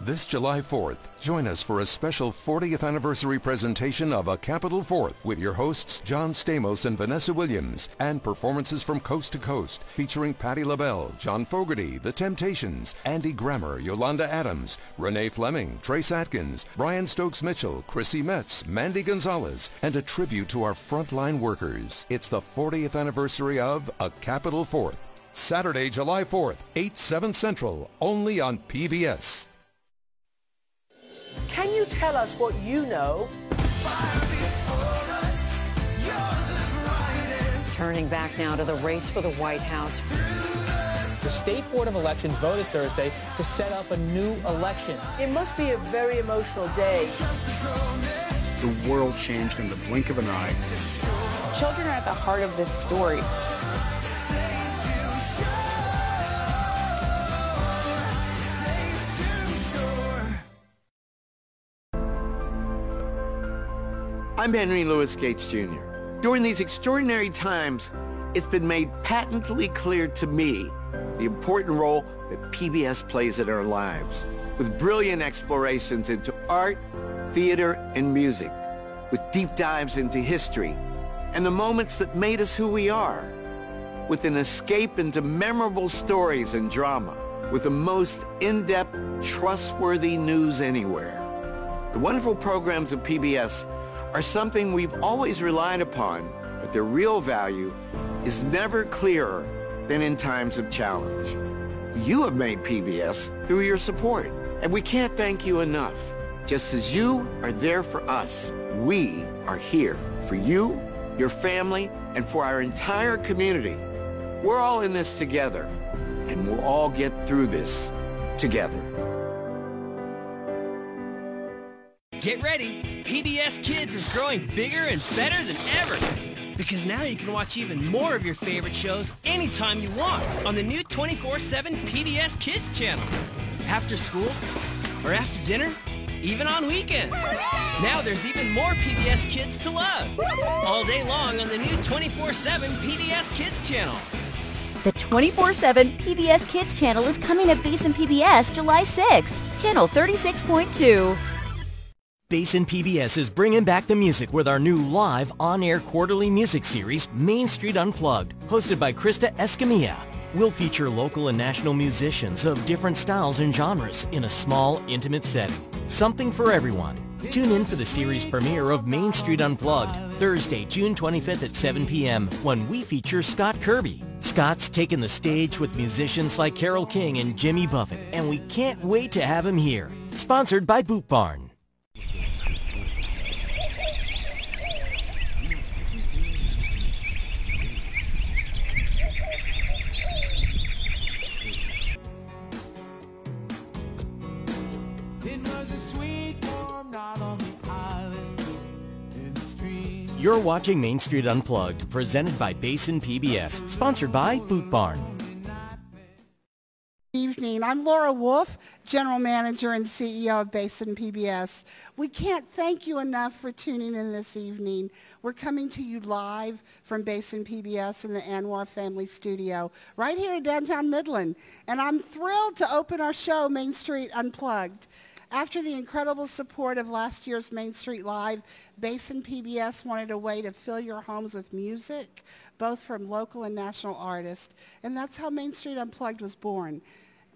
This July 4th, join us for a special 40th anniversary presentation of A Capital Fourth with your hosts John Stamos and Vanessa Williams, and performances from coast to coast featuring Patti LaBelle, John Fogerty, The Temptations, Andy Grammer, Yolanda Adams, Renee Fleming, Trace Atkins, Brian Stokes-Mitchell, Chrissy Metz, Mandy Gonzalez, and a tribute to our frontline workers. It's the 40th anniversary of A Capital Fourth. Saturday, July 4th, 8, 7 Central, only on PBS. Can you tell us what you know? Turning back now to the race for the White House. The State Board of Elections voted Thursday to set up a new election. It must be a very emotional day. The world changed in the blink of an eye. Children are at the heart of this story. I'm Henry Louis Gates Jr. During these extraordinary times, it's been made patently clear to me the important role that PBS plays in our lives, with brilliant explorations into art, theater, and music, with deep dives into history, and the moments that made us who we are, with an escape into memorable stories and drama, with the most in-depth, trustworthy news anywhere. The wonderful programs of PBS are something we've always relied upon, but their real value is never clearer than in times of challenge. You have made PBS through your support, and we can't thank you enough. Just as you are there for us, we are here for you, your family, and for our entire community. We're all in this together, and we'll all get through this together. Get ready! PBS Kids is growing bigger and better than ever. Because now you can watch even more of your favorite shows anytime you want on the new 24/7 PBS Kids channel. After school, or after dinner, even on weekends. Now there's even more PBS Kids to love. All day long on the new 24/7 PBS Kids channel. The 24/7 PBS Kids channel is coming to Basin PBS July 6th, channel 36.2. Basin PBS is bringing back the music with our new live on-air quarterly music series, Main Street Unplugged, hosted by Krista Escamilla. We'll feature local and national musicians of different styles and genres in a small, intimate setting. Something for everyone. Tune in for the series premiere of Main Street Unplugged, Thursday, June 25th at 7 p.m. when we feature Scott Kirby. Scott's taken the stage with musicians like Carole King and Jimmy Buffett, and we can't wait to have him here. Sponsored by Boot Barn. You're watching Main Street Unplugged, presented by Basin PBS, sponsored by Boot Barn. Evening. I'm Laura Wolf, General Manager and CEO of Basin PBS. We can't thank you enough for tuning in this evening. We're coming to you live from Basin PBS in the Anwar Family Studio, right here in downtown Midland. And I'm thrilled to open our show, Main Street Unplugged. After the incredible support of last year's Main Street Live, Basin PBS wanted a way to fill your homes with music, both from local and national artists. And that's how Main Street Unplugged was born.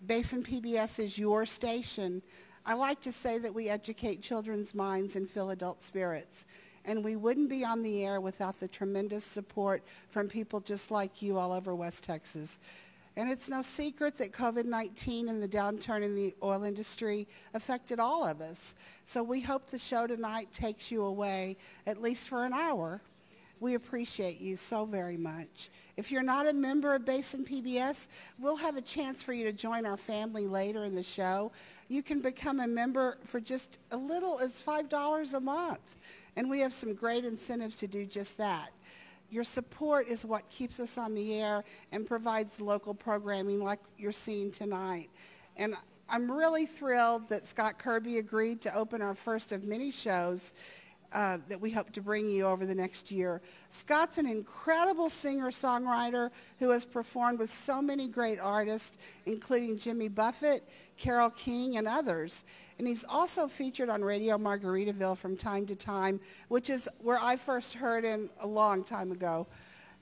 Basin PBS is your station. I like to say that we educate children's minds and fill adult spirits. And we wouldn't be on the air without the tremendous support from people just like you all over West Texas. And it's no secret that COVID-19 and the downturn in the oil industry affected all of us. So we hope the show tonight takes you away, at least for an hour. We appreciate you so very much. If you're not a member of Basin PBS, we'll have a chance for you to join our family later in the show. You can become a member for just as little as $5 a month. And we have some great incentives to do just that. Your support is what keeps us on the air and provides local programming like you're seeing tonight. And I'm really thrilled that Scott Kirby agreed to open our first of many shows that we hope to bring you over the next year. Scott's an incredible singer-songwriter who has performed with so many great artists, including Jimmy Buffett, Carole King, and others. And he's also featured on Radio Margaritaville from time to time, which is where I first heard him a long time ago.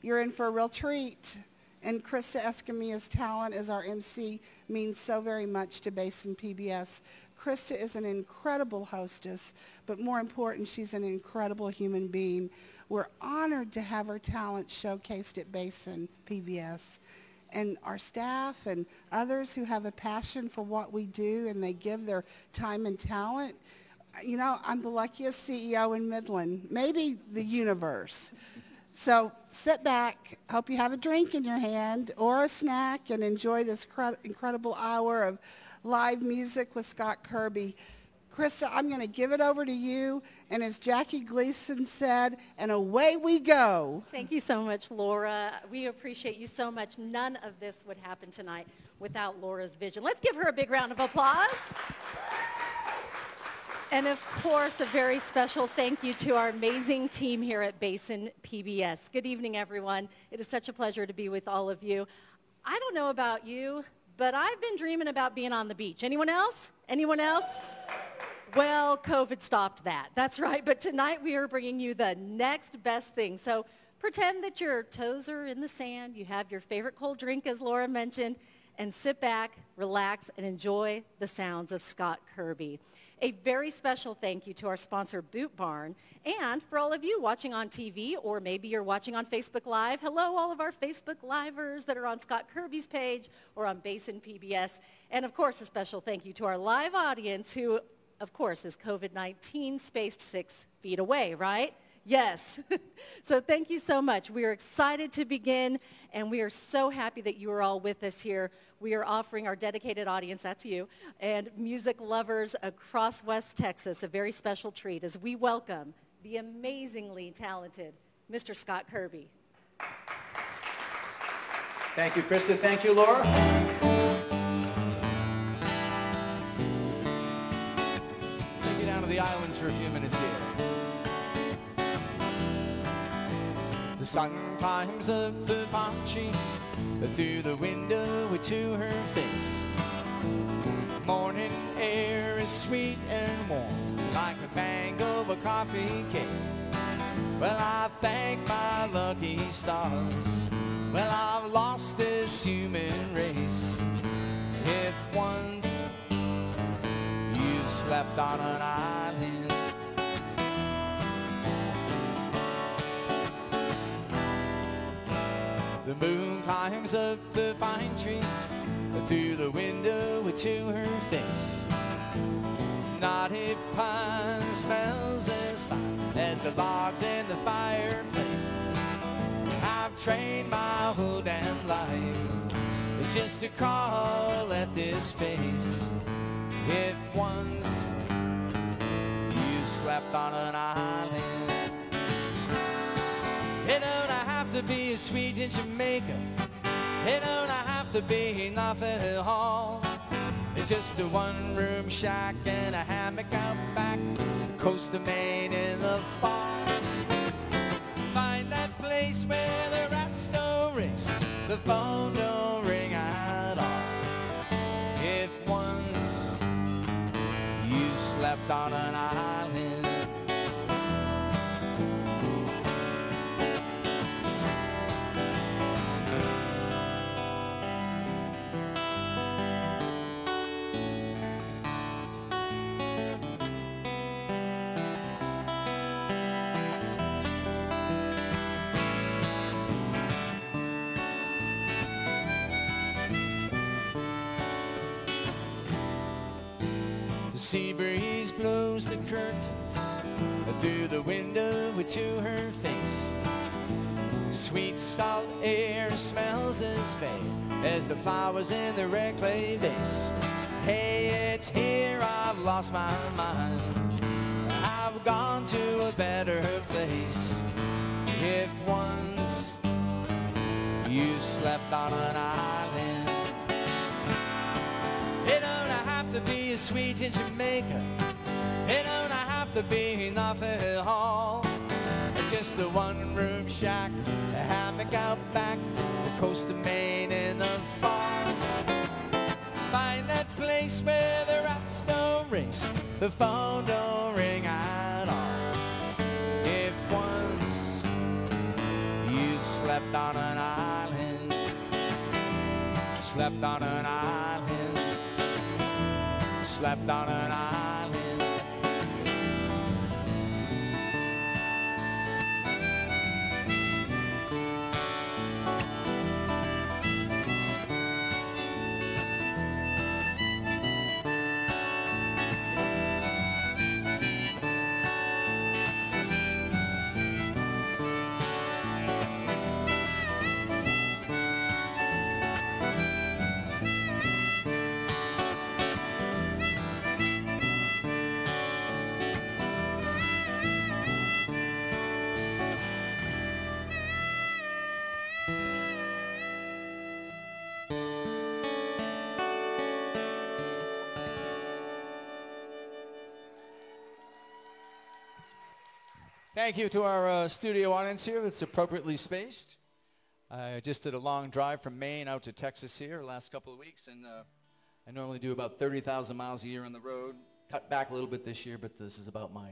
You're in for a real treat. And Krista Escamilla's talent as our MC means so very much to Basin PBS. Krista is an incredible hostess, but more important, she's an incredible human being. We're honored to have her talent showcased at Basin PBS. And our staff and others who have a passion for what we do and they give their time and talent. You know, I'm the luckiest CEO in Midland, maybe the universe. So sit back, hope you have a drink in your hand or a snack and enjoy this incredible hour of live music with Scott Kirby. Krista, I'm going to give it over to you, and as Jackie Gleason said, and away we go. Thank you so much, Laura. We appreciate you so much. None of this would happen tonight without Laura's vision. Let's give her a big round of applause. And of course, a very special thank you to our amazing team here at Basin PBS. Good evening, everyone. It is such a pleasure to be with all of you. I don't know about you, but I've been dreaming about being on the beach. Anyone else? Anyone else? Well, COVID stopped that. That's right. But tonight we are bringing you the next best thing. So pretend that your toes are in the sand. You have your favorite cold drink, as Laura mentioned, and sit back, relax, and enjoy the sounds of Scott Kirby. A very special thank you to our sponsor, Boot Barn, and for all of you watching on TV, or maybe you're watching on Facebook Live. Hello, all of our Facebook Livers that are on Scott Kirby's page or on Basin PBS. And of course, a special thank you to our live audience who, of course, is COVID-19 spaced 6 feet away, right? Yes. So thank you so much. We are excited to begin, and we are so happy that you are all with us here. We are offering our dedicated audience, that's you, and music lovers across West Texas a very special treat as we welcome the amazingly talented Mr. Scott Kirby. Thank you, Krista. Thank you, Laura. Take you down to the islands for a few minutes here. The sun climbs up the palm tree, through the window to her face. Morning air is sweet and warm, like a bang of a coffee cake. Well, I thank my lucky stars. Well, I've lost this human race. If once you slept on an island, the moon climbs up the pine tree, through the window to her face. Knotted pine smells as fine as the logs in the fireplace. I've trained my whole damn life just to crawl at this pace. If once you slept on an island, it don't have to be a sweet in Jamaica. It don't have to be nothing at all. It's just a one-room shack and a hammock out back, coast of Maine in the fall. Find that place where the rats don't race, the phone don't ring at all. If once you slept on an island, sea breeze blows the curtains through the window to her face. Sweet salt air smells as faint as the flowers in the red clay vase. Hey, it's here I've lost my mind. I've gone to a better place. If once you slept on an island, it don't have to be as sweet in Jamaica. It don't have to be nothing at all. Just a one-room shack, a hammock out back, the coast of Maine in the fall. Find that place where the rats don't race, the phone don't ring at all. If once you've slept on an island, slept on an island, slept on an island. Thank you to our studio audience here. It's appropriately spaced. I just did a long drive from Maine out to Texas here the last couple of weeks, and I normally do about 30,000 miles a year on the road. Cut back a little bit this year, but this is about my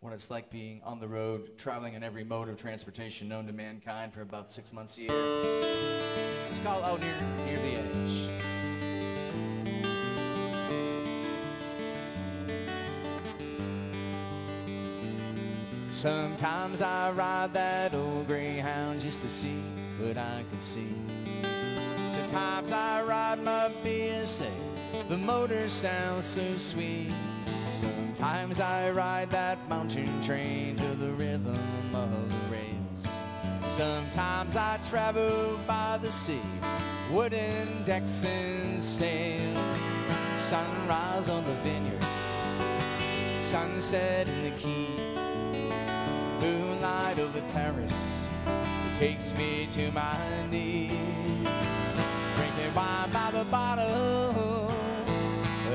what it's like being on the road, traveling in every mode of transportation known to mankind for about 6 months a year. It's called Out Near the Edge. Sometimes I ride that old Greyhound just to see what I can see. Sometimes I ride my BSA, the motor sounds so sweet. Sometimes I ride that mountain train to the rhythm of the rails. Sometimes I travel by the sea, wooden decks and sail. Sunrise on the vineyard, sunset in the key. Moonlight over Paris, it takes me to my knees. Drinking wine by the bottle,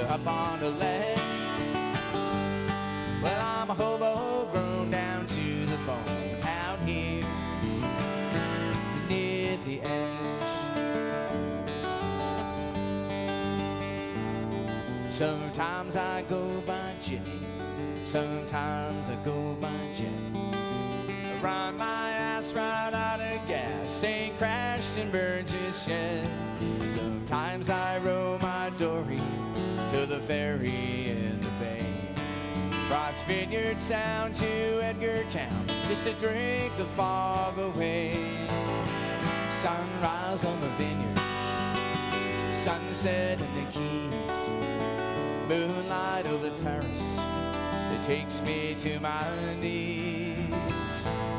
up on the ledge. Well, I'm a hobo grown down to the bone out here near the edge. Sometimes I go by Jimmy, sometimes I go by Jen. Run my ass right out of gas, ain't crashed in Burgess yet. Sometimes I row my dory to the ferry in the bay. Cross Vineyard Sound to Edgartown, just to drink the fog away. Sunrise on the vineyard, sunset in the Keys. Moonlight over Paris, it takes me to my knees.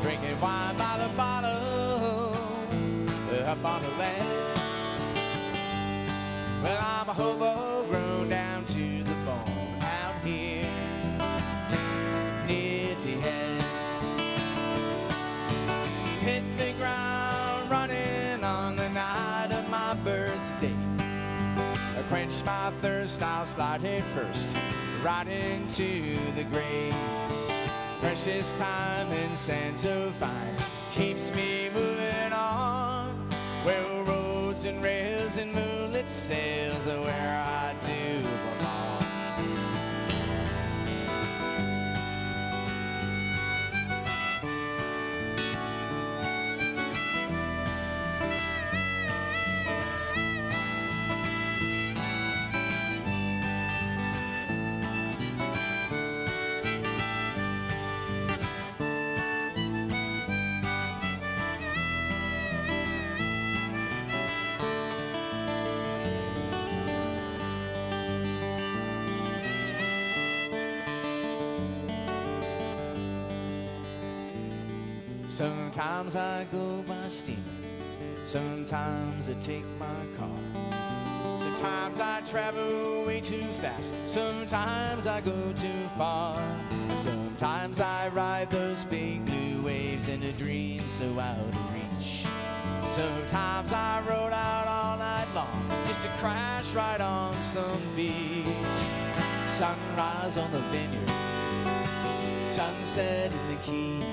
Drinking wine by the bottle, up on the land. Well, I'm a hobo grown down to the bone out here near the edge. Hit the ground running on the night of my birthday. I quench my thirst, I'll slide head first right into the grave. Precious time and sand so fine keeps me moving on. Well, roads and rails and moonlit sails are where I do belong. Sometimes I go by steamer, sometimes I take my car. Sometimes I travel way too fast, sometimes I go too far. Sometimes I ride those big blue waves in a dream so out of reach. Sometimes I rode out all night long just to crash right on some beach. Sunrise on the vineyard, sunset in the Keys,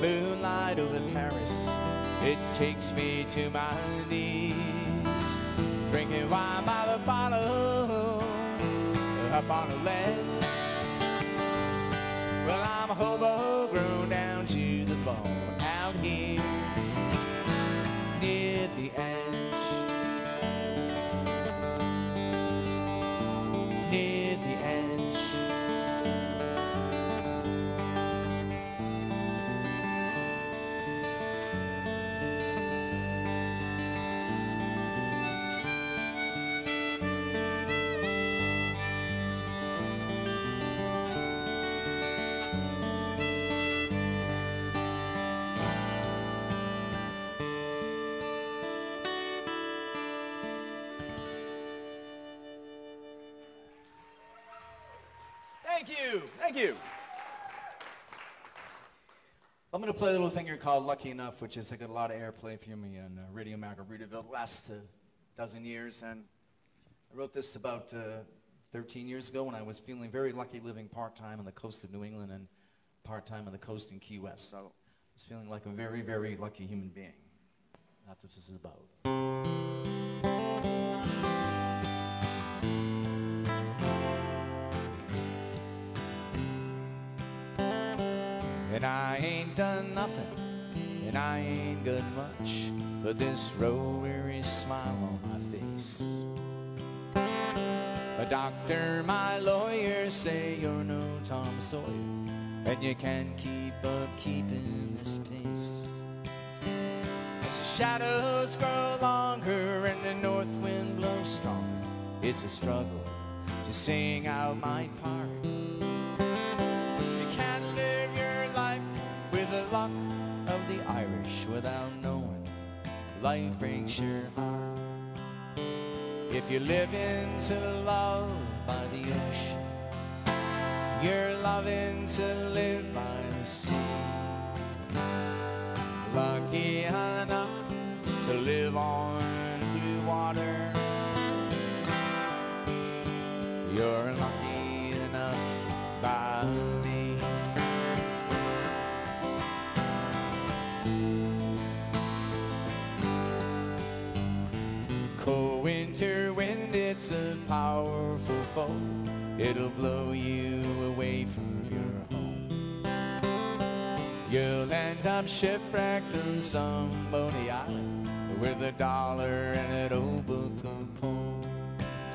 moonlight over Paris, it takes me to my knees. Drinking wine by the bottle, up on a ledge. Well, I'm a hobo grown down to the bone out here near the edge, near the edge. Thank you. Thank you. I'm going to play a little thing here called Lucky Enough, which has got a lot of airplay for me on Radio Margaritaville the last dozen years. And I wrote this about 13 years ago when I was feeling very lucky living part-time on the coast of New England and part-time on the coast in Key West. So I was feeling like a very, very lucky human being. That's what this is about. And I ain't done nothing, and I ain't got much, but this row-weary smile on my face. A doctor, my lawyer say you're no Tom Sawyer, and you can't keep up keeping this pace. As the shadows grow longer and the north wind blows stronger, it's a struggle to sing out my part. With the luck of the Irish without knowing life breaks your heart. If you're living to love by the ocean, you're loving to live by the sea. Lucky enough to live on blue water, you're lucky enough by me. Cold winter wind, it's a powerful foe. It'll blow you away from your home. You'll end up shipwrecked on some bonny island with a dollar and an old book of poems.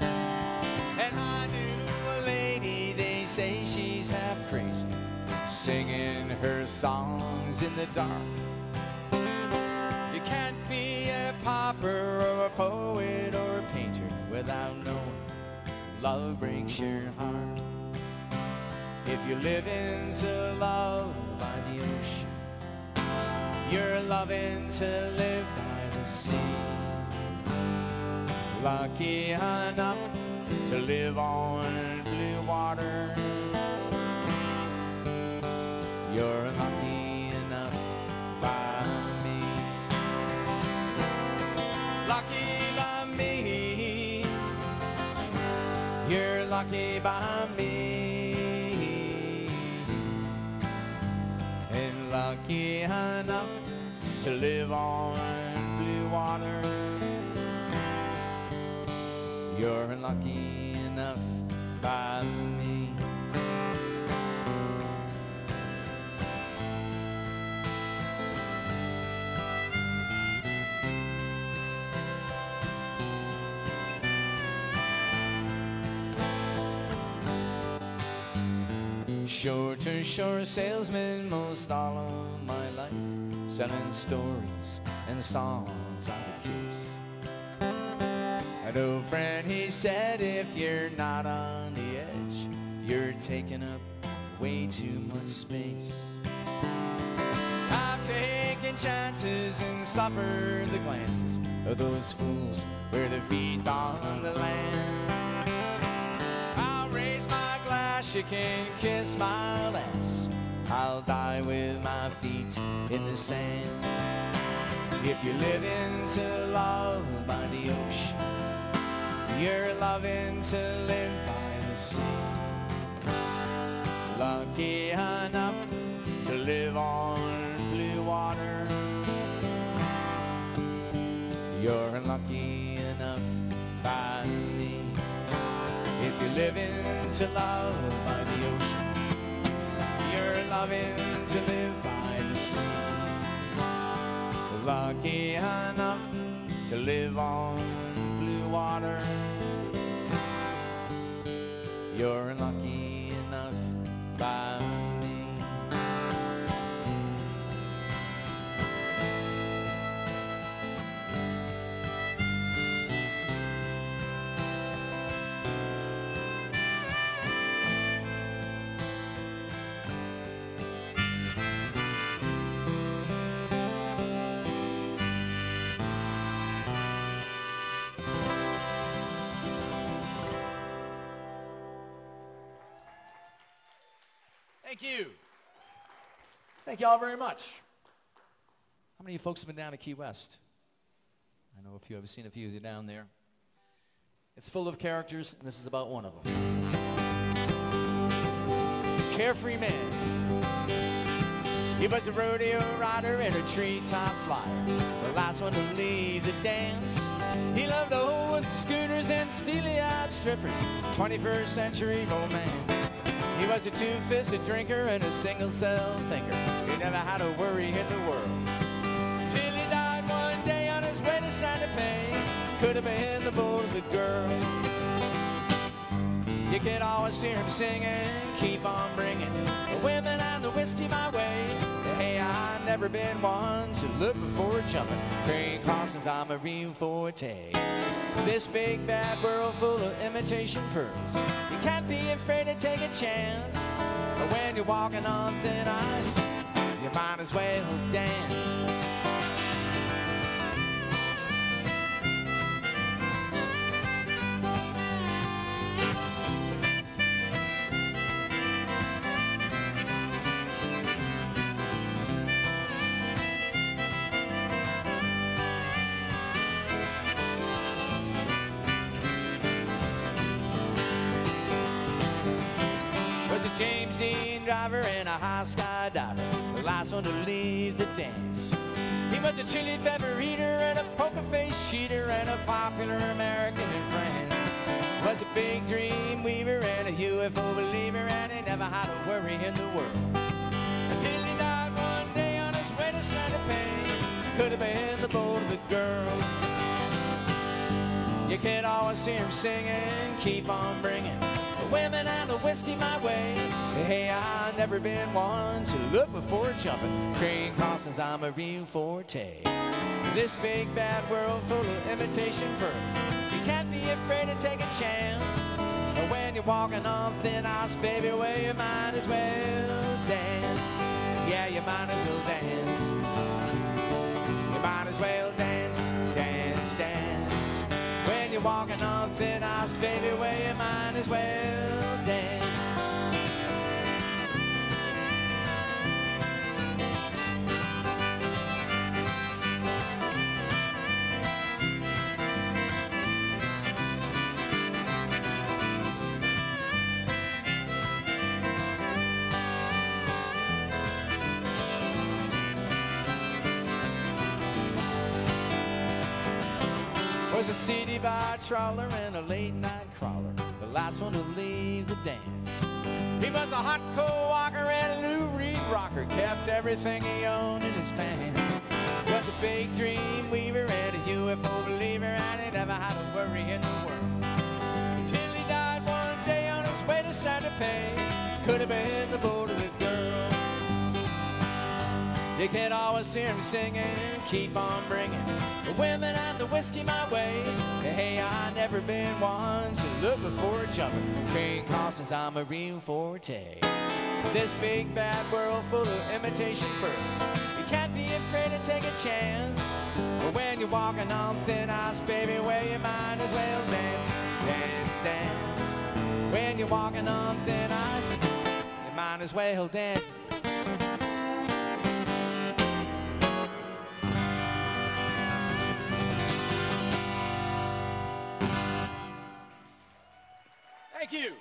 And I knew a lady, they say she's half crazy, singing her songs in the dark. You can't be a pauper or a poet or a painter without knowing love breaks your heart. If you're living to love by the ocean, you're loving to live by the sea. Lucky enough to live on blue water, you're lucky enough by me. Lucky by me, you're lucky by me, and lucky enough to live on blue water, you're lucky enough by me. Shore to shore salesman most all of my life, selling stories and songs by the case. An old friend, he said, if you're not on the edge, you're taking up way too much space. I've taken chances and suffered the glances of those fools where their feet on the land. I'll raise my glass, you can kiss my lass, I'll die with my feet in the sand. If you're living to love by the ocean, you're loving to live by the sea. lucky enough to live on blue water. You're lucky enough by me. If you're living to love by the ocean, you're loving to live by the sea. Lucky enough to live on blue water. You're lucky enough by me. Thank you. Thank you all very much. How many of you folks have been down to Key West? I know a few. I've seen a few of you down there. It's full of characters, and this is about one of them. Carefree man. He was a rodeo rider and a treetop flyer, the last one to leave the dance. He loved to hold with the scooters and steely-eyed strippers, 21st century romance. He was a two-fisted drinker and a single-cell thinker. He never had a worry in the world. Till he died one day on his way to Santa Fe. Could have been the boat of a girl. You could always hear him singing, keep on bringing the women and the whiskey my way. Hey, I've never been one to look before jumping. Crane crossings, I'm a real forte. This big bad world full of imitation pearls. You can't be afraid to take a chance. But when you're walking on thin ice, you might as well dance. James Dean driver and a high skydiver, the last one to leave the dance. He was a chili pepper eater and a poker face cheater and a popular American in France. Was a big dream weaver and a UFO believer, and he never had a worry in the world. Until he died one day on his way to Santa Fe. Could have been the boat of a girl. You could always hear him singing, keep on bringing the women and the whiskey my way. Hey, I've never been one to look before jumping. Crane crossings, I'm a real forte. This big bad world full of imitation pearls. You can't be afraid to take a chance. But when you're walking on thin ice, baby, well, you might as well dance. Yeah, you might as well dance. You might as well dance, dance, dance. When you're walking on thin ice, baby, well, you might as well dance. Was a city bar trawler and a late night crawler, the last one to leave the dance. He was a hot co-walker and a Lou Reed rocker, kept everything he owned in his pants. Was a big dream weaver and a UFO believer, and he never had a worry in the world. Until he died one day on his way to Santa Fe. Could have been the boat of a girl. You could always hear him singing, keep on bringing the women and the whiskey my way. Hey, I never been one to look before jumping. Crane crossings, I'm a real forte. This big bad world full of imitation pearls. You can't be afraid to take a chance. But when you're walking on thin ice, baby, well, you might as well dance, dance, dance. When you're walking on thin ice, you might as well dance. Thank you.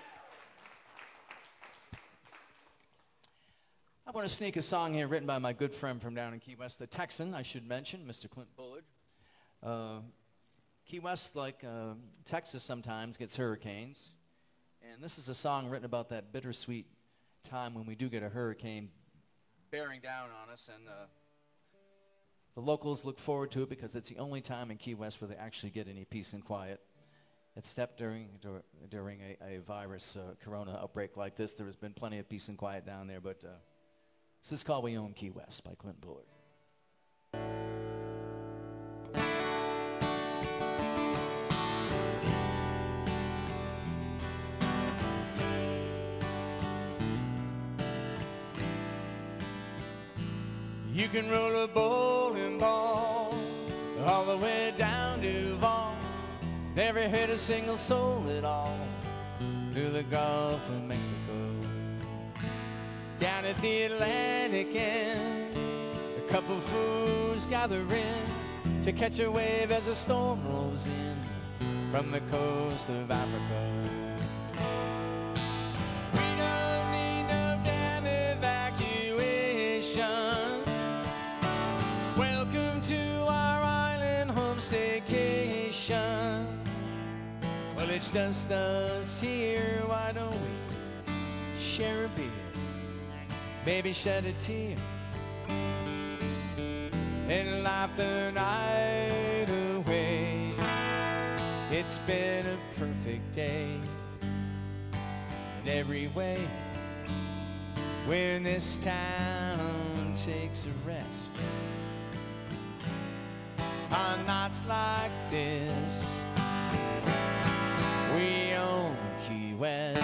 I want to sneak a song here written by my good friend from down in Key West, the Texan, I should mention, Mr. Clint Bullard. Key West, like Texas sometimes, gets hurricanes. And this is a song written about that bittersweet time when we do get a hurricane bearing down on us. And the locals look forward to it because it's the only time in Key West where they actually get any peace and quiet. Except during a virus corona outbreak like this, there has been plenty of peace and quiet down there. But this is called We Own Key West by Clint Bullard. You can roll a bowling ball all the way down to Vaughn. Never hit a single soul at all through the Gulf of Mexico. Down at the Atlantic end, a couple fools gather in to catch a wave as a storm rolls in from the coast of Africa. We don't need no damn evacuation. Welcome to our island home staycation. Well, it's just us here, why don't we share a beer? Maybe shed a tear and laugh the night away. It's been a perfect day in every way when this town takes a rest. On nights like this, we own Key West.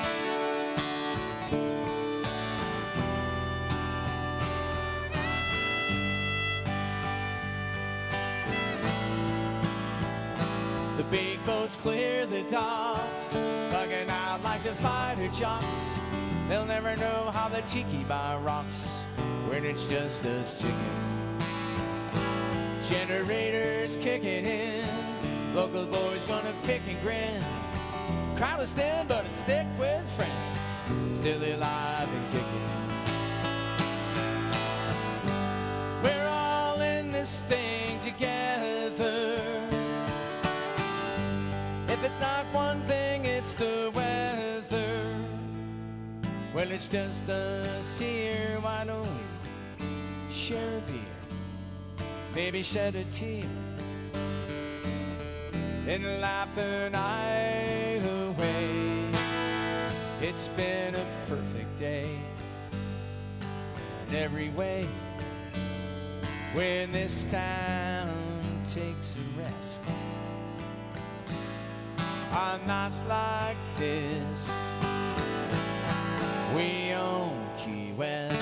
The big boats clear the docks, bugging out like the fighter jocks. They'll never know how the tiki bar rocks when it's just us chicken. Generators kicking in, local boys gonna pick and grin. Crowd is thin, but it's thick with friends, still alive and kicking. We're all in this thing together. If it's not one thing, it's the weather. Well, it's just us here, why don't we share a beer? Maybe shed a tear and laugh the night away. It's been a perfect day in every way when this town takes a rest. On nights like this, we own Key West.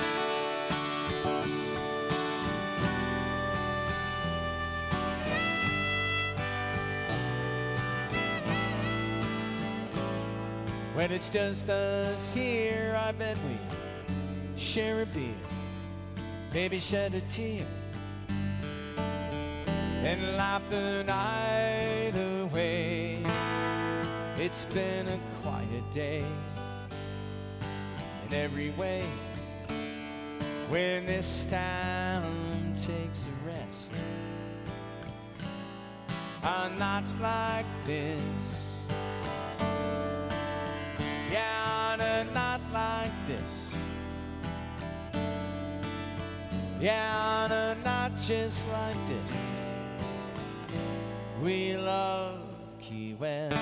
When it's just us here, I bet we share a beer, maybe shed a tear, and laugh the night away. It's been a quiet day in every way when this town takes a rest. On nights like this, yeah, on a night like this, yeah, on a night just like this, we love Key West.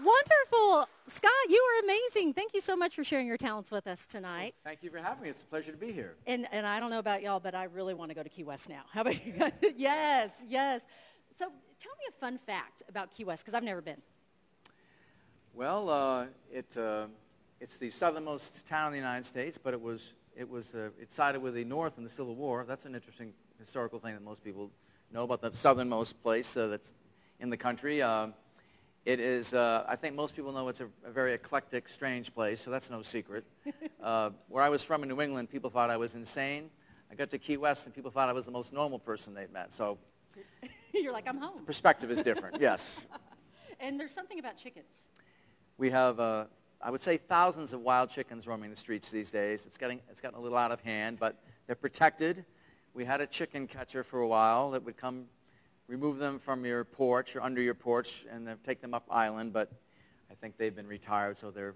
Wonderful. Scott, you are amazing. Thank you so much for sharing your talents with us tonight. Well, thank you for having me. It's a pleasure to be here. And I don't know about y'all, but I really want to go to Key West now. How about you guys? Yes, yes. So tell me a fun fact about Key West, because I've never been. Well, it's the southernmost town in the United States, but it sided with the North in the Civil War. That's an interesting historical thing that most people know about the southernmost place that's in the country. It is, I think most people know it's a very eclectic, strange place, so that's no secret. Where I was from in New England, people thought I was insane. I got to Key West, and people thought I was the most normal person they'd met. So you're like, I'm home. Perspective is different, yes. And there's something about chickens. We have, I would say, thousands of wild chickens roaming the streets these days. It's gotten a little out of hand, but they're protected. We had a chicken catcher for a while that would come remove them from your porch or under your porch and then take them up island, but I think they've been retired, so they're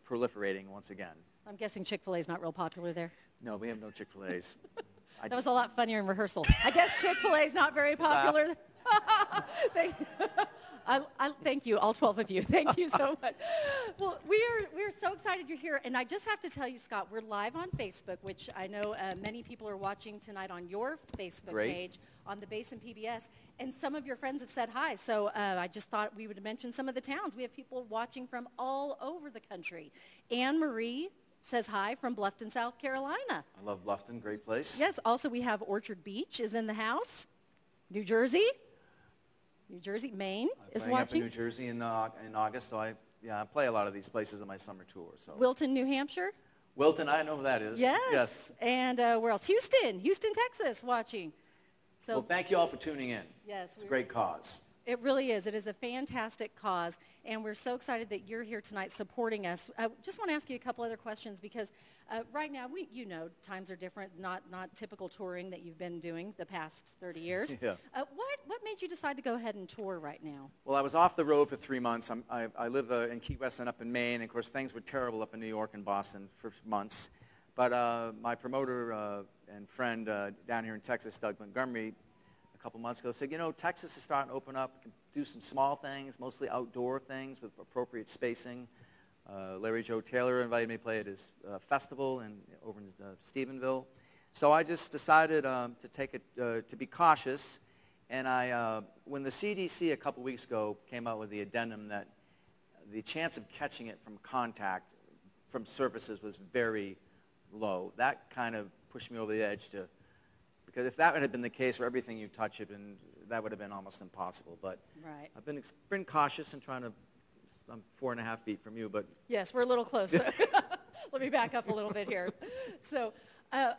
proliferating once again. I'm guessing Chick-fil-A is not real popular there. No, we have no Chick-fil-A's. That was a lot funnier in rehearsal. I guess Chick-fil-A is not very popular. Thank you, all 12 of you. Thank you so much. Well, we're so excited you're here. And I just have to tell you, Scott, we're live on Facebook, which I know many people are watching tonight on your Facebook page on the Basin PBS. And some of your friends have said hi. So I just thought we would mention some of the towns. We have people watching from all over the country. Anne Marie says hi from Bluffton, South Carolina. I love Bluffton, great place. Yes, also we have Orchard Beach is in the house. New Jersey, Maine is watching. Up in New Jersey in August, so I play a lot of these places in my summer tour. So. Wilton, New Hampshire. Wilton, I know who that is. Yes. And where else? Houston, Texas, watching. So. Well, thank you all for tuning in. Yes. It's a great cause. It really is. It is a fantastic cause, and we're so excited that you're here tonight supporting us. I just want to ask you a couple other questions because right now, times are different, not typical touring that you've been doing the past 30 years. Yeah. What made you decide to go ahead and tour right now? Well, I was off the road for 3 months. I live in Key West and up in Maine, and of course things were terrible up in New York and Boston for months. But my promoter and friend down here in Texas, Doug Montgomery, a couple months ago said, Texas is starting to open up. We can do some small things, mostly outdoor things with appropriate spacing. Larry Joe Taylor invited me to play at his festival over in Stephenville. So I just decided to be cautious. And when the CDC a couple weeks ago came out with the addendum that the chance of catching it from contact from surfaces was very low, that kind of pushed me over the edge because if that had been the case where everything you touch that would have been almost impossible. But I've been cautious and trying to. I'm 4.5 feet from you, but yes, we're a little closer. Let me back up a little bit here. So,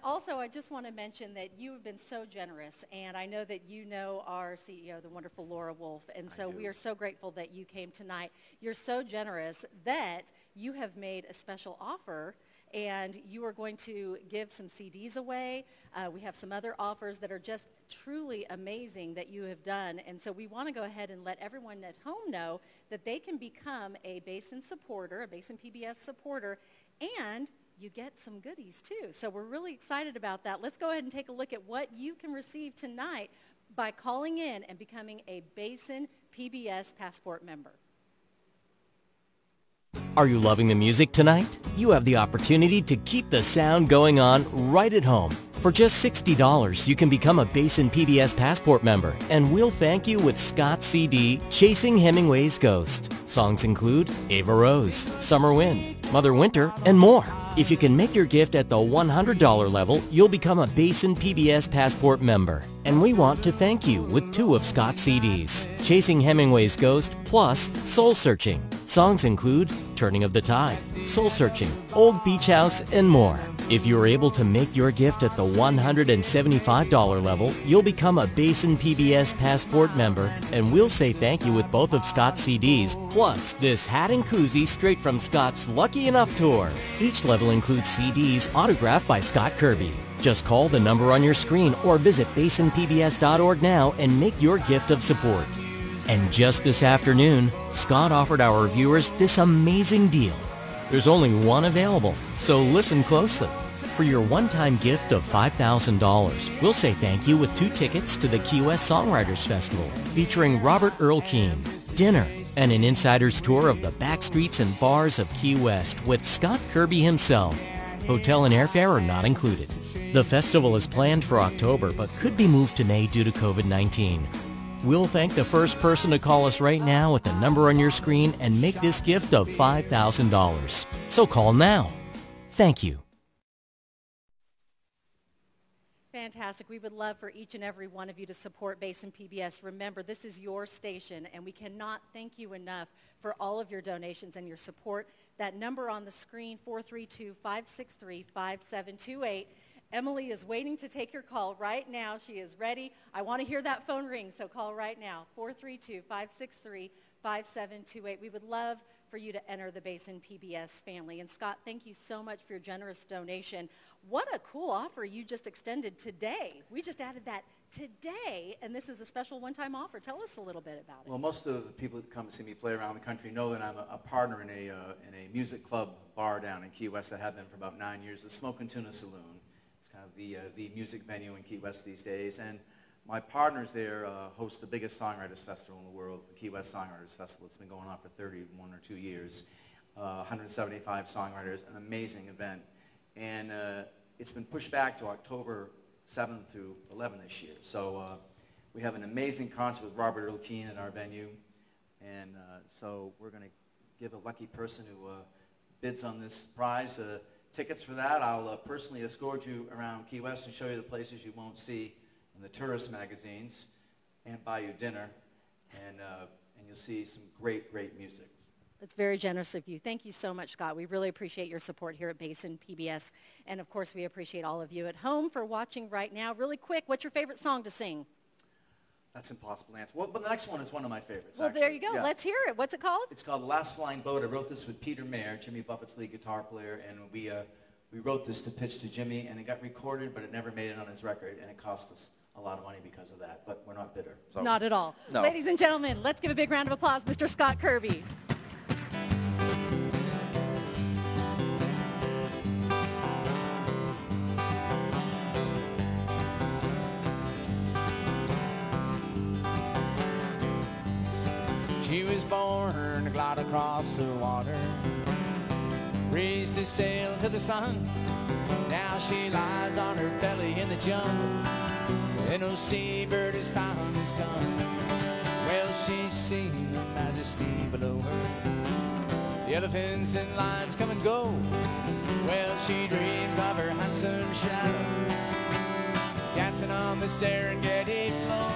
also, I just want to mention that you have been so generous, and I know that you know our CEO, the wonderful Laura Wolf, and so we are so grateful that you came tonight. You're so generous that you have made a special offer. And you are going to give some CDs away. We have some other offers that are just truly amazing that you have done. And so we want to go ahead and let everyone at home know that they can become a Basin supporter, a Basin PBS supporter, and you get some goodies too. So we're really excited about that. Let's go ahead and take a look at what you can receive tonight by calling in and becoming a Basin PBS Passport member. Are you loving the music tonight? You have the opportunity to keep the sound going on right at home. For just $60, you can become a Basin PBS Passport member, and we'll thank you with Scott's CD, Chasing Hemingway's Ghost. Songs include Ava Rose, Summer Wind, Mother Winter, and more. If you can make your gift at the $100 level, you'll become a Basin PBS Passport member. And we want to thank you with 2 of Scott's CDs, Chasing Hemingway's Ghost plus Soul Searching. Songs include Turning of the Tide, Soul Searching, Old Beach House, and more. If you are able to make your gift at the $175 level, you'll become a Basin PBS Passport member, and we'll say thank you with both of Scott's CDs, plus this hat and koozie straight from Scott's Lucky Enough tour. Each level includes CDs autographed by Scott Kirby. Just call the number on your screen or visit basinpbs.org now and make your gift of support. And just this afternoon, Scott offered our viewers this amazing deal. There's only one available, so listen closely. For your one-time gift of $5,000, we'll say thank you with 2 tickets to the Key West Songwriters Festival, featuring Robert Earl Keen, dinner, and an insider's tour of the back streets and bars of Key West with Scott Kirby himself. Hotel and airfare are not included. The festival is planned for October, but could be moved to May due to COVID-19. We'll thank the first person to call us right now at the number on your screen and make this gift of $5,000. So call now. Thank you. fantastic. We would love for each and every one of you to support Basin PBS. Remember, this is your station, and we cannot thank you enough for all of your donations and your support. That number on the screen, 432-563-5728. Emily is waiting to take your call right now. She is ready. I want to hear that phone ring, so call right now, 432-563-5728. We would love for you to enter the Basin PBS family. And Scott, thank you so much for your generous donation. What a cool offer you just extended today. We just added that today, and this is a special one-time offer. Tell us a little bit about it. Well, most of the people that come to see me play around the country know that I'm a partner in a music club bar down in Key West that have been for about 9 years, the Smoke and Tuna Saloon. It's kind of the music venue in Key West these days. And my partners there host the biggest songwriters festival in the world, the Key West Songwriters Festival. It's been going on for 31 or 2 years. 175 songwriters, an amazing event. And it's been pushed back to October 7th through 11th this year. So we have an amazing concert with Robert Earl Keen at our venue. And so we're going to give a lucky person who bids on this prize tickets for that. I'll personally escort you around Key West and show you the places you won't see in the tourist magazines, and buy you dinner, and you'll see some great, great music. That's very generous of you. Thank you so much, Scott. We really appreciate your support here at Basin PBS. And, of course, we appreciate all of you at home for watching right now. Really quick, what's your favorite song to sing? That's impossible to answer. Well, but the next one is one of my favorites, Well, actually. there you go. Yeah. Let's hear it. What's it called? It's called The Last Flying Boat. I wrote this with Peter Mayer, Jimmy Buffett's lead guitar player, and we wrote this to pitch to Jimmy, and it got recorded, but it never made it on his record, and it cost us a lot of money because of that, but we're not bitter. So. Not at all. No. Ladies and gentlemen, let's give a big round of applause, Mr. Scott Kirby. She was born to glide across the water, raised to sail to the sun. Now she lies on her belly in the jungle, and no seabird as time has come. Well, she's seen the majesty below her, the elephants and lions come and go. Well, she dreams of her handsome shadow, dancing on the Serengeti floor.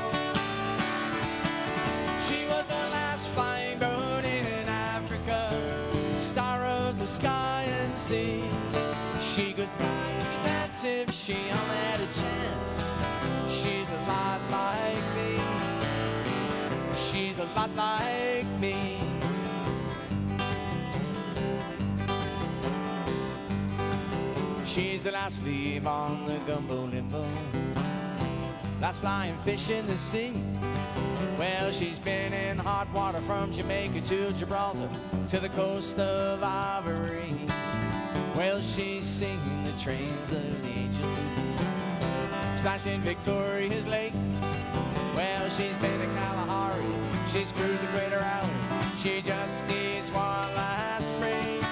She was the last flying boat in Africa, star of the sky and sea. She could rise and dance if she only had a chance. She's a lot like me. She's a lot like me. She's the last leaf on the gumbo limbo, last flying fish in the sea. Well, she's been in hot water from Jamaica to Gibraltar to the coast of Ivory. Well, she's singing the trains of the angels, splashed in Victoria's Lake. Well, she's been to Kalahari, she's cruised the Greater Island. She just needs one last break.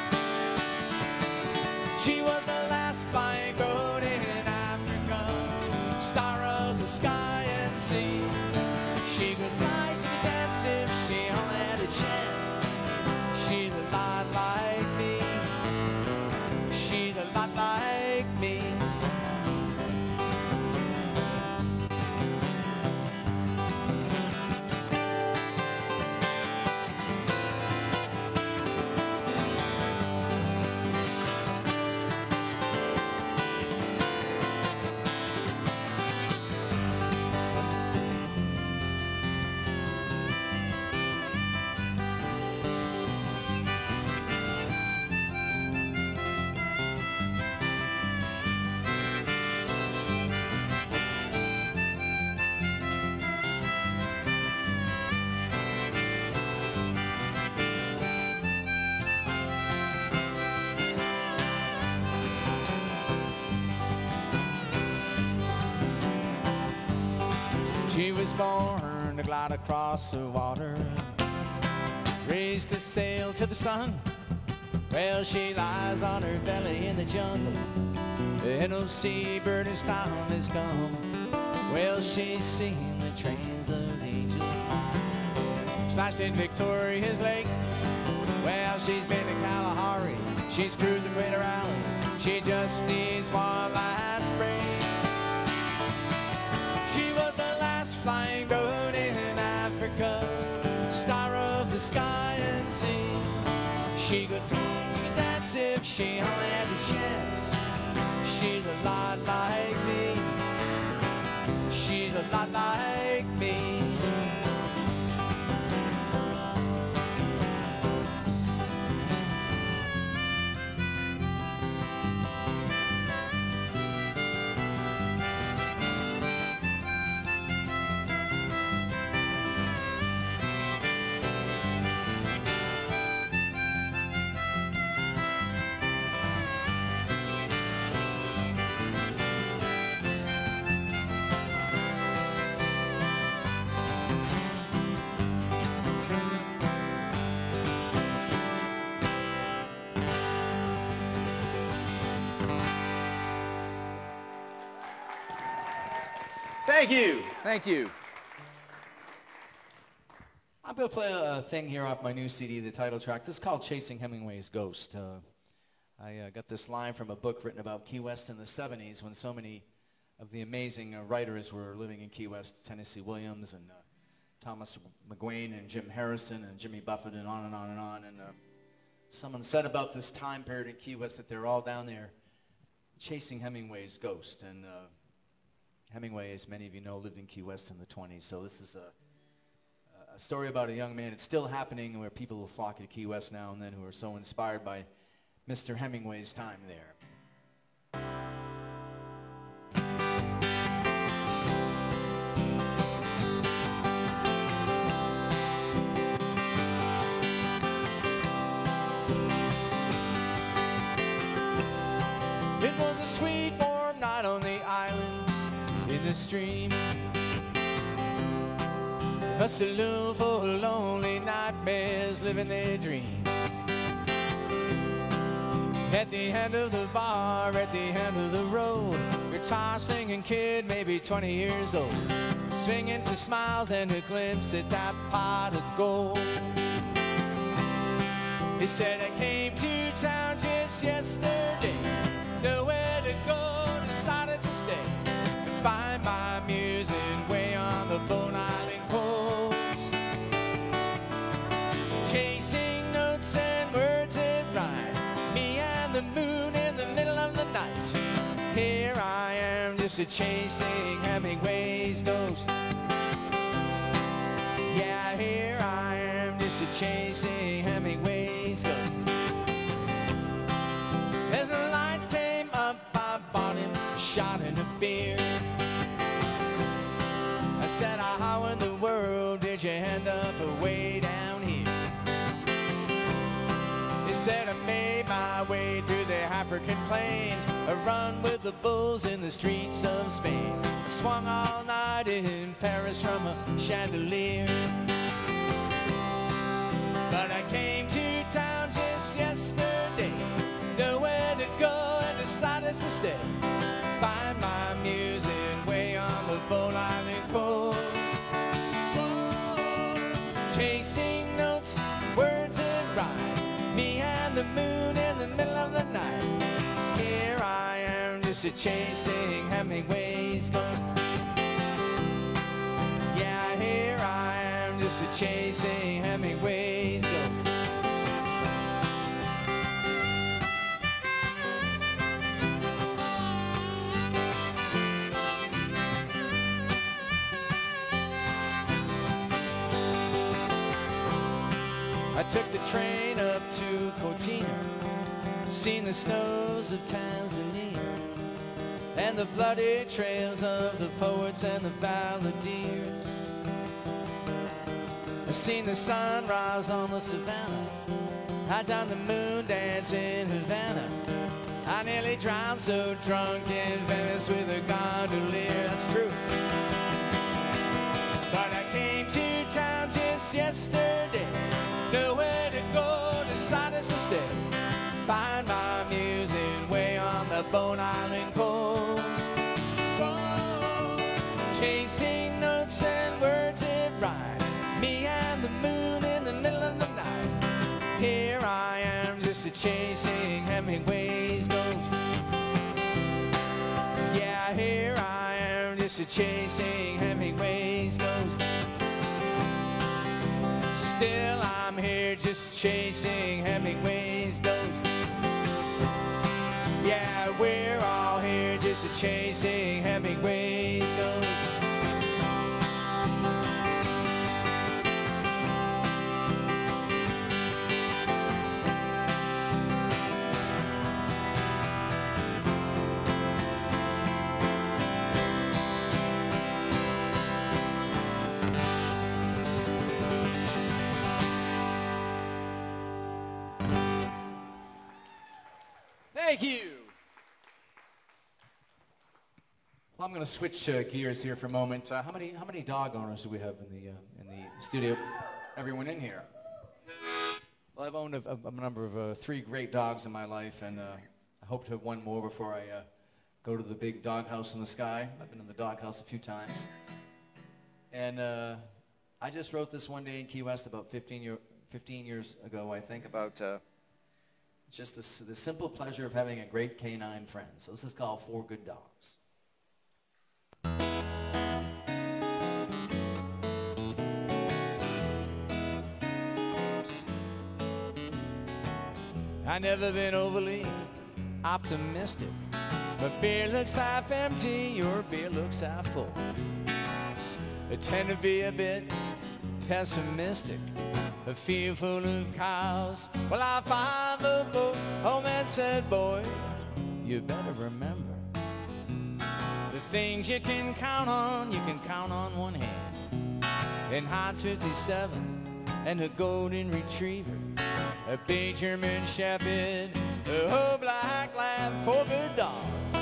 She was the last flying boat in Africa, star of the sky and sea. She could fly, she could dance if she only had a chance. She's a lot like me. She's a lot like me. She was born to glide across the water, raised to sail to the sun. Well, she lies on her belly in the jungle, and no seabird as time has come. Well, she's seen the trains of the angels, splashed in Victoria's Lake. Well, she's been to Kalahari, she's cruised the Greater Island. She just needs one last break. the sky and see. She could dance if she only had the chance. She's a lot like me. She's a lot like me. Thank you. Thank you. I'm going to play a thing here off my new CD, the title track. This is called Chasing Hemingway's Ghost. I got this line from a book written about Key West in the 70s when so many of the amazing writers were living in Key West. Tennessee Williams and Thomas McGuane and Jim Harrison and Jimmy Buffett and on and on and on. And someone said about this time period in Key West that they're all down there chasing Hemingway's ghost. And Hemingway, as many of you know, lived in Key West in the 20s. So this is a story about a young man. It's still happening where people will flock to Key West now and then who are so inspired by Mr. Hemingway's time there. It was a sweet warm night on the island in the stream, a saloon for lonely nightmares living their dream. At the end of the bar, at the end of the road, guitar-slinging kid, maybe 20 years old, swinging for smiles and a glimpse at that pot of gold. He said, I came to town just yesterday, nowhere to go, decided to stay, find my music way on the Bone Island coast. Chasing notes and words that rhyme, me and the moon in the middle of the night. Here I am just a-chasing Hemingway's ghost. Yeah, here I am just a-chasing Hemingway's ghost. As the lights came up, I bought him a shot and a beer. I said, how in the world did you end up way down here? He said, I made my way through the African plains, I run with the bulls in the streets of Spain. I swung all night in Paris from a chandelier. But I came to town just yesterday, nowhere to go and decided to stay, find my music way on the Bone Island coast. Chasing notes, words that rhyme, me and the moon in the middle of the night. Here I am just a-chasing Hemingway's ghost. Yeah, here I am just a-chasing Hemingway's ghost. I took the train up to Cortina, seen the snows of Tanzania, and the bloody trails of the poets and the balladeers. I seen the sunrise on the savannah, I done the moon dance in Havana. I nearly drowned so drunk in Venice with a gondolier, that's true. But I came to town just yesterday, nowhere to go, decided to stay, find my music way on the Bone Island coast. Chasing notes and words that rhyme, me and the moon in the middle of the night. Here I am just a-chasing Hemingway's ghost. Yeah, here I am just a-chasing Hemingway's ghost. Still I'm here just chasing Hemingway's ghost. Yeah, we're all here just chasing Hemingway's ghost. Thank you. Well, I'm going to switch gears here for a moment. How many dog owners do we have in the studio? Everyone in here. Well, I've owned a number of 3 great dogs in my life, and I hope to have one more before I go to the big doghouse in the sky. I've been in the doghouse a few times, and I just wrote this one day in Key West about 15 years ago, I think, about just the simple pleasure of having a great canine friend. So this is called 4 Good Dogs. I never been overly optimistic, but beer looks half empty, your beer looks half full. I tend to be a bit pessimistic, a field full of cows. Well, I find the boat. Old man said, boy, you better remember the things you can count on one hand. In Heinz 57 and a golden retriever, a big German shepherd, a whole black lab. 4 good dogs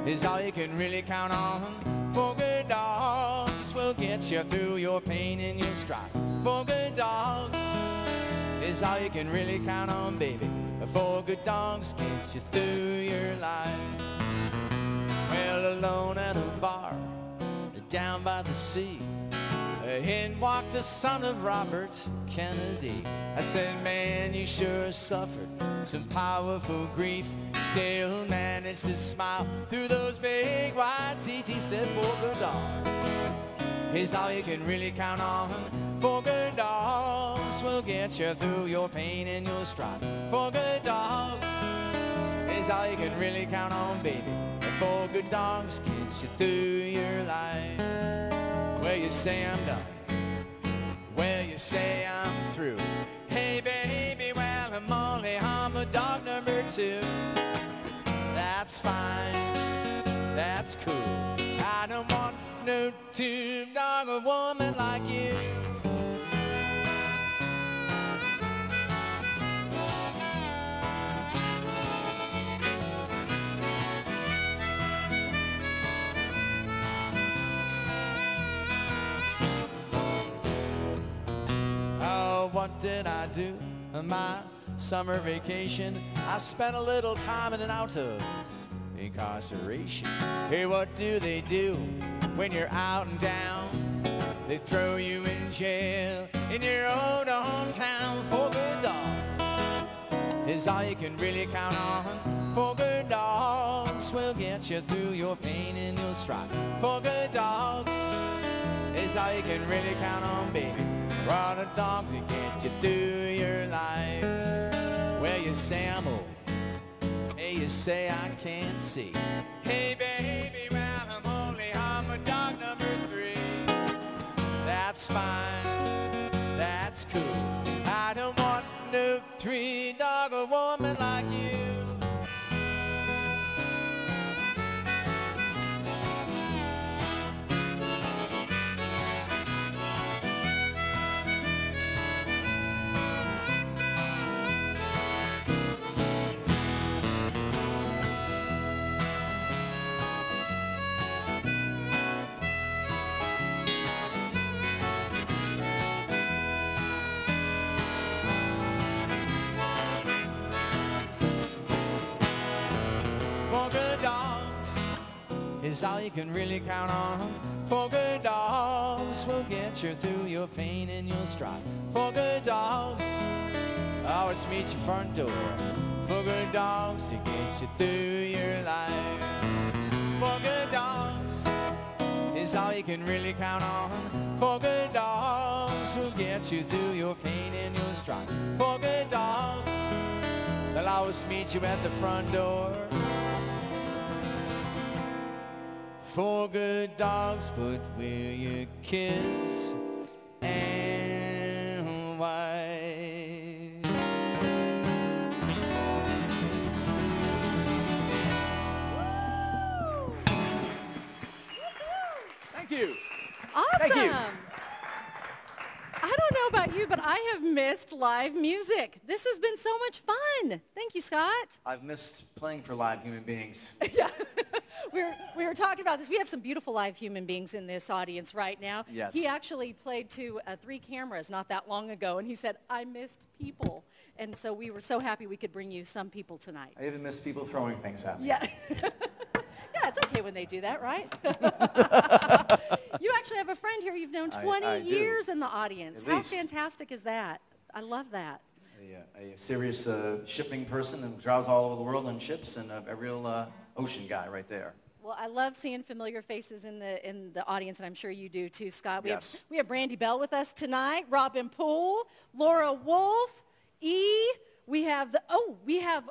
is all you can really count on. 4 good dogs will get you through your pain and your strife. 4 good dogs is all you can really count on, baby. 4 good dogs gets you through your life. Well, alone at a bar down by the sea, in walked the son of Robert Kennedy. I said, man, you sure suffered some powerful grief. Still managed to smile through those big white teeth. He said, 4 good dogs is all you can really count on. 4 good dogs will get you through your pain and your strife. 4 good dogs is all you can really count on, baby. 4 good dogs get you through your life. Well, you say I'm done. Well, you say I'm through. Hey, baby, well, I'm a dog number 2. That's fine. That's cool. I don't want no 2-dog a woman like you. What did I do on my summer vacation? I spent a little time in and out of incarceration. Hey, what do they do when you're out and down? They throw you in jail in your old hometown. 4 good dogs is all you can really count on. 4 good dogs will get you through your pain and your strife. 4 good dogs is all you can really count on, baby. What a dog to get you through your life. Well, you say I'm old. Hey, you say I can't see. Hey, baby, well, I'm a dog number 3. That's fine. That's cool. I don't want no 3-dog a woman like you. Is all you can really count on. 4 good dogs will get you through your pain and your strife. 4 good dogs always meet your front door. 4 good dogs to get you through your life. 4 good dogs is all you can really count on. 4 good dogs dogs will get you through your pain and your strife. 4 good dogs, they'll always meet you at the front door. 4 good dogs, but we're your kids and wife. Thank you. Awesome. Thank you. I don't know about you, but I have missed live music. This has been so much fun. Thank you, Scott. I've missed playing for live human beings. Yeah. We were talking about this. We have some beautiful live human beings in this audience right now. Yes. He actually played to 3 cameras not that long ago, and he said, I missed people. And so we were so happy we could bring you some people tonight. I even miss people throwing things at me. Yeah. Yeah, it's okay when they do that, right? You actually have a friend here you've known 20 years in the audience. How fantastic is that? I love that. A serious shipping person who travels all over the world on ships, and a real ocean guy right there. Well, I love seeing familiar faces in the audience, and I'm sure you do too, Scott. Yes. We have Brandy Bell with us tonight, Robin Poole, Laura Wolf, We have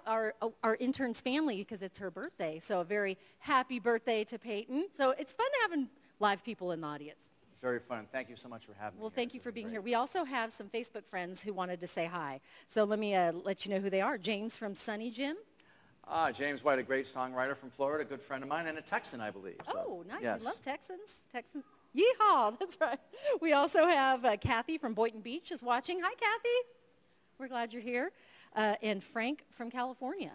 our intern's family because it's her birthday. So a very happy birthday to Peyton. So it's fun having live people in the audience. It's very fun. Thank you so much for having me. Well, thank you for being here. We also have some Facebook friends who wanted to say hi. So let me let you know who they are. James from Sunny Jim. James White, a great songwriter from Florida, a good friend of mine, and a Texan, I believe. So, oh, nice. yes. We love Texans. Texans. Yeehaw. That's right. We also have Kathy from Boynton Beach is watching. Hi, Kathy. We're glad you're here. And Frank from California.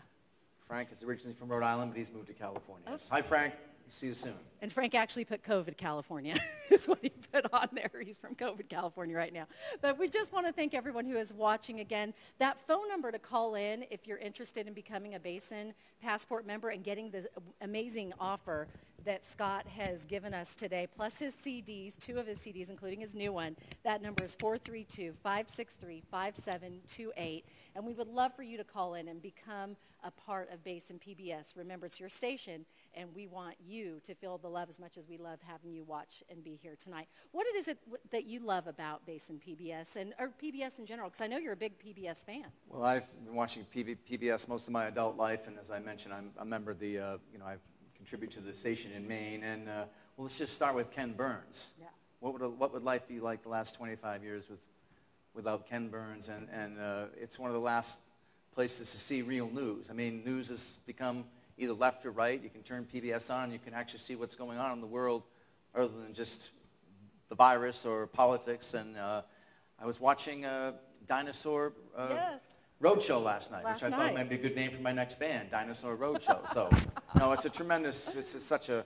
Frank is originally from Rhode Island, but he's moved to California. Yes. Hi, Frank. See you soon. And Frank actually put COVID California is what he put on there. He's from COVID California right now. But we just want to thank everyone who is watching again. That phone number to call in if you're interested in becoming a Basin Passport member and getting the amazing offer that Scott has given us today, plus his CDs, 2 of his CDs, including his new one. That number is 432-563-5728. And we would love for you to call in and become a part of Basin PBS. Remember, it's your station, and we want you to feel the love as much as we love having you watch and be here tonight. What is it that you love about Basin PBS, or PBS in general? Because I know you're a big PBS fan. Well, I've been watching PBS most of my adult life, and as I mentioned, I'm a member of the, I contribute to the station in Maine. And well, let's just start with Ken Burns. Yeah. What would life be like the last 25 years without Ken Burns? And it's one of the last places to see real news. I mean, news has become either left or right. You can turn PBS on, and you can actually see what's going on in the world other than just the virus or politics. And I was watching Dinosaur Roadshow last night, which I thought might be a good name for my next band, Dinosaur Roadshow. So, no, it's a tremendous, it's such a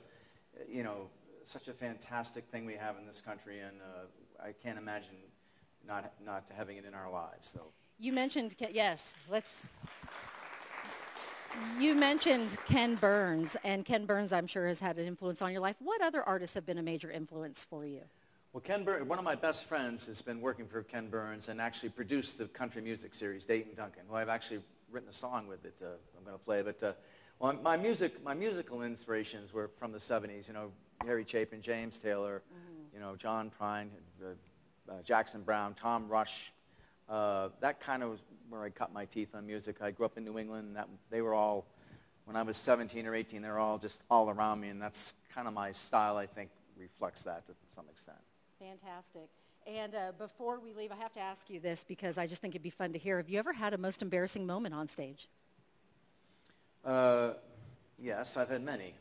fantastic thing we have in this country, and I can't imagine not having it in our lives. So. You mentioned, You mentioned Ken Burns, and Ken Burns, I'm sure, has had an influence on your life. What other artists have been a major influence for you? Well, Ken Burns, one of my best friends has been working for Ken Burns and actually produced the country music series, Dayton Duncan, who I've actually written a song with that I'm going to play. But well, my musical inspirations were from the 70s, you know, Harry Chapin, James Taylor, you know, John Prine, Jackson Browne, Tom Rush. That kind of was where I cut my teeth on music. I grew up in New England, and they were all, when I was 17 or 18, they were all just all around me, and that's kind of my style, I think, reflects that to some extent. Fantastic. And before we leave, I have to ask you this because I just think it'd be fun to hear. Have you ever had a most embarrassing moment on stage? Yes, I've had many.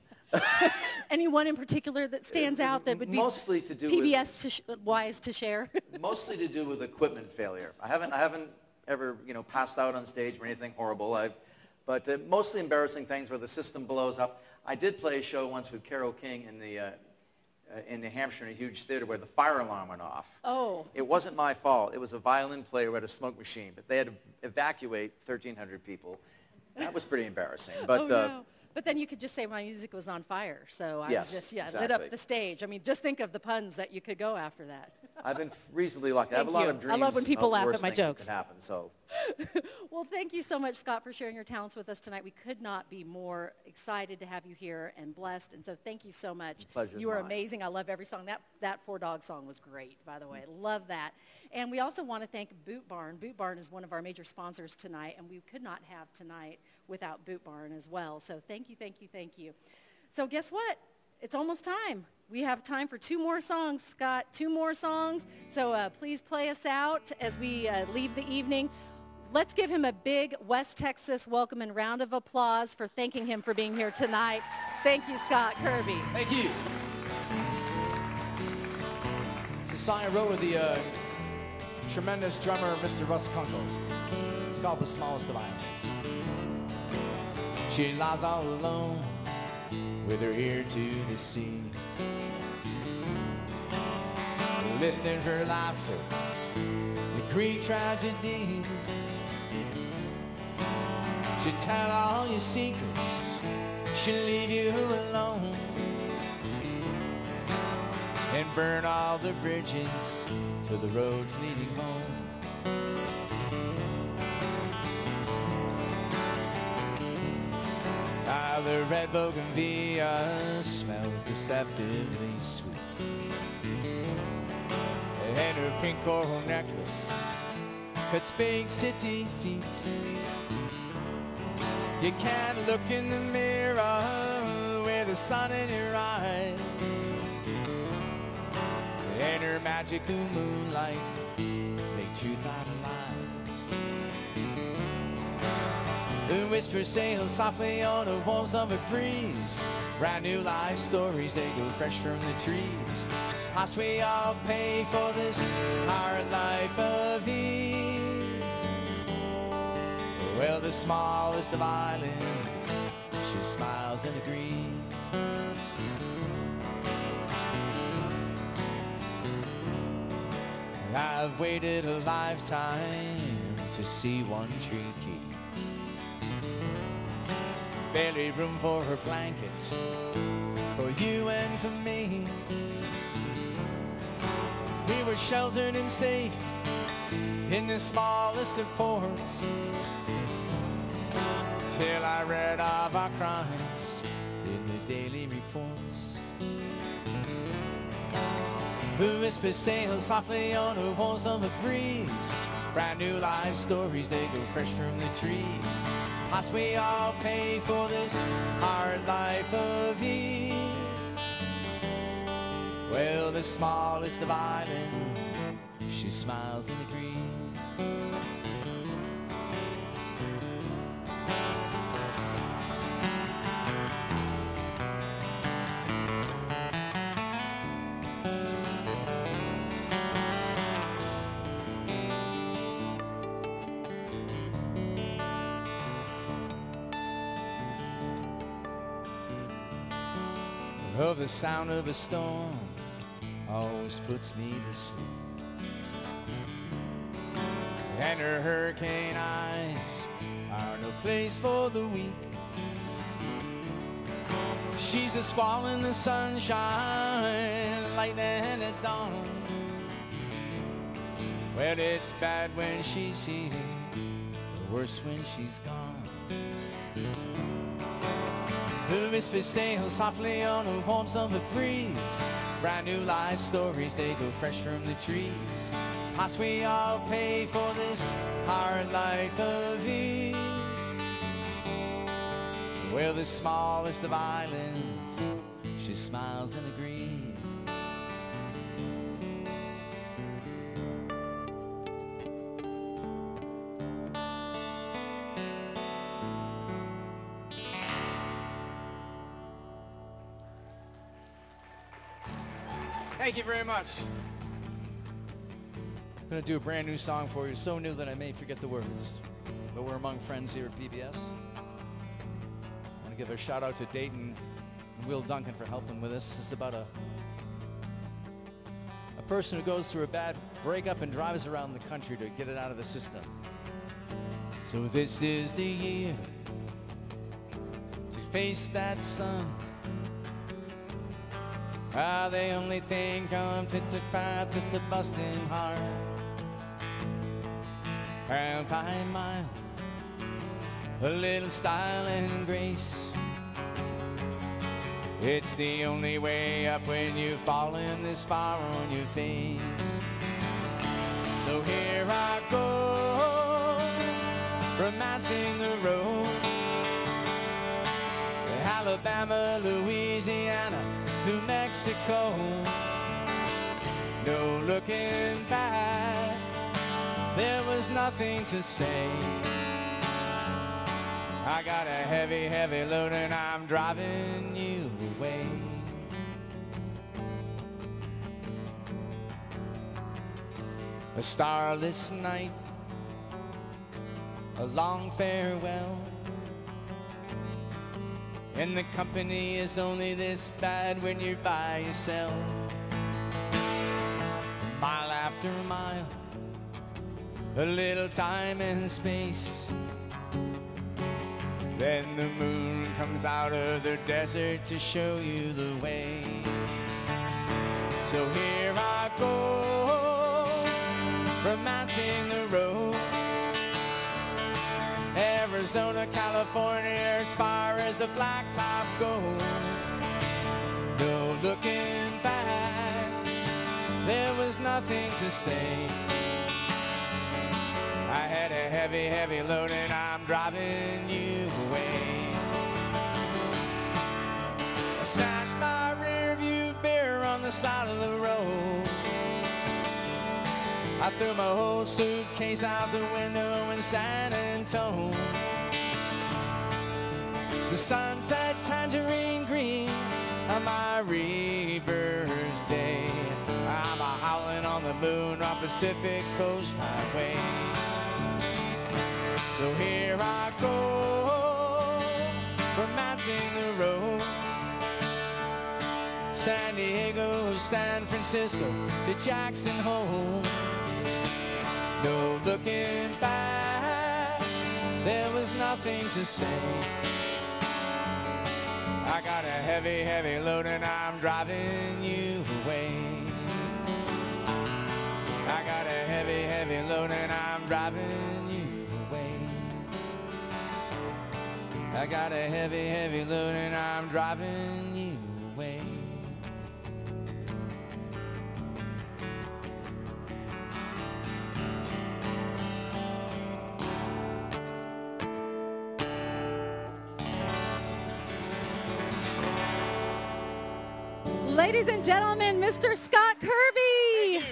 Any one in particular that stands out that would be mostly to do PBS-wise to share? Mostly to do with equipment failure. I haven't ever, you know, passed out on stage or anything horrible. But mostly embarrassing things where the system blows up. I did play a show once with Carole King in New Hampshire in a huge theater where the fire alarm went off. Oh. It wasn't my fault. It was a violin player who had a smoke machine, but they had to evacuate 1,300 people. That was pretty embarrassing. But, oh, no. But then you could just say my music was on fire, so I was just, lit up the stage. I mean, just think of the puns that you could go after that. I've been reasonably lucky. I have a Thank lot you. of dreams. I love when people of laugh worse at my things that jokes. can happen, so. Well, thank you so much, Scott, for sharing your talents with us tonight. We could not be more excited to have you here and blessed, and so thank you so much. Pleasure's You are mine. amazing. I love every song. That Four Dog song was great, by the way. Love that. And we also want to thank Boot Barn. Boot Barn is one of our major sponsors tonight, and we could not have tonight without Boot Barn as well. So thank you, thank you, thank you. So guess what? It's almost time. We have time for 2 more songs, Scott, 2 more songs. So please play us out as we leave the evening. Let's give him a big West Texas welcome and round of applause for thanking him for being here tonight. Thank you, Scott Kirby. Thank you. It's a song I wrote with the tremendous drummer, Mr. Russ Kunkel. It's called The Smallest of Islands. She lies all alone with her ear to the sea, listening for laughter, the Greek tragedies. She'll tell all your secrets, she'll leave you alone, and burn all the bridges to the roads leading home. Ah, the red bougainvillea smells deceptively sweet, and her pink coral necklace cuts big city feet. You can't look in the mirror with the sun in your eyes, and her magical moonlight make truth out of lies. The whispers sail softly on the warmth of a breeze, brand new life stories, they go fresh from the trees. Must we all pay for this hard life of ease? Well, the smallest of islands, she smiles and agrees. I've waited a lifetime to see one tree keep. Barely room for her blankets, for you and for me. We were sheltered and safe in the smallest of ports, till I read of our crimes in the daily reports. The whispers sail softly on the walls of a breeze, brand new life stories, they go fresh from the trees. Must we all pay for this hard life of ease? Well, the smallest of islands, she smiles and agrees. Oh, the sound of a storm always puts me to sleep, and her hurricane eyes are no place for the weak. She's a squall in the sunshine, lightning at dawn. Well, it's bad when she's here, worse when she's gone. The whispers sail softly on the warmth of a breeze, brand new life stories, they go fresh from the trees. Must we all pay for this hard life of ease? Well, the smallest of islands, she smiles and agrees. Thank you very much. I'm going to do a brand new song for you, so new that I may forget the words. But we're among friends here at PBS. I want to give a shout out to Dayton and Will Duncan for helping with this. This is about a person who goes through a bad breakup and drives around the country to get it out of the system. So this is the year to face that sun. They only think I'm tit to fat, just a busting heart. And by a mile, a little style and grace. It's the only way up when you've fallen this far on your face. So here I go, romancing the road. Alabama, Louisiana, New Mexico. No looking back, there was nothing to say. I got a heavy, heavy load and I'm driving you away. A starless night, a long farewell, and the company is only this bad when you're by yourself. Mile after mile, a little time and space. Then the moon comes out of the desert to show you the way. So here I go, romancing the road. Arizona, California, as far as the blacktop goes. No looking back, there was nothing to say. I had a heavy, heavy load and I'm driving you away. I smashed my rear view mirror on the side of the road. I threw my whole suitcase out the window in San Antone. The sunset tangerine green on my reverse day. I'm a howling on the moon on Pacific Coast Highway. So here I go, romancing the road. San Diego, San Francisco to Jackson Hole. No looking back, there was nothing to say. I got a heavy, heavy load and I'm driving you away. I got a heavy, heavy load and I'm driving you away. I got a heavy, heavy load and I'm driving you away. Ladies and gentlemen, Mr. Scott Kirby.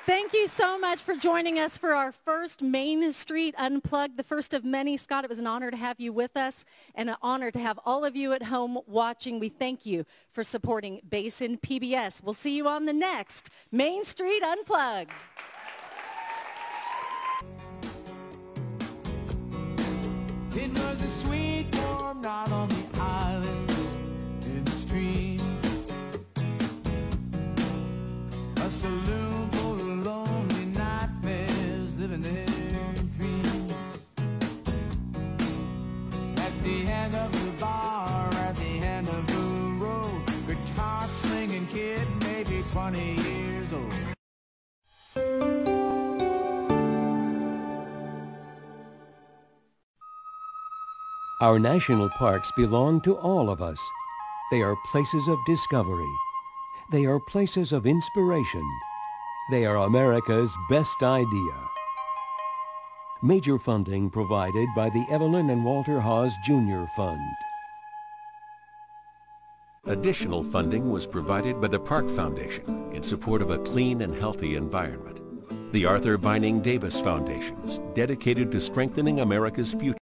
Thank you so much for joining us for our first Main Street Unplugged, the first of many. Scott, it was an honor to have you with us and an honor to have all of you at home watching. We thank you for supporting Basin PBS. We'll see you on the next Main Street Unplugged. It was a sweet warm night on the islands in the stream. A saloon full of lonely nightmares living their dreams. At the end of the bar, at the end of the road, guitar slinging kid, maybe 20 years old. Our national parks belong to all of us. They are places of discovery. They are places of inspiration. They are America's best idea. Major funding provided by the Evelyn and Walter Haas Jr. Fund. Additional funding was provided by the Park Foundation in support of a clean and healthy environment. The Arthur Vining Davis Foundation is dedicated to strengthening America's future.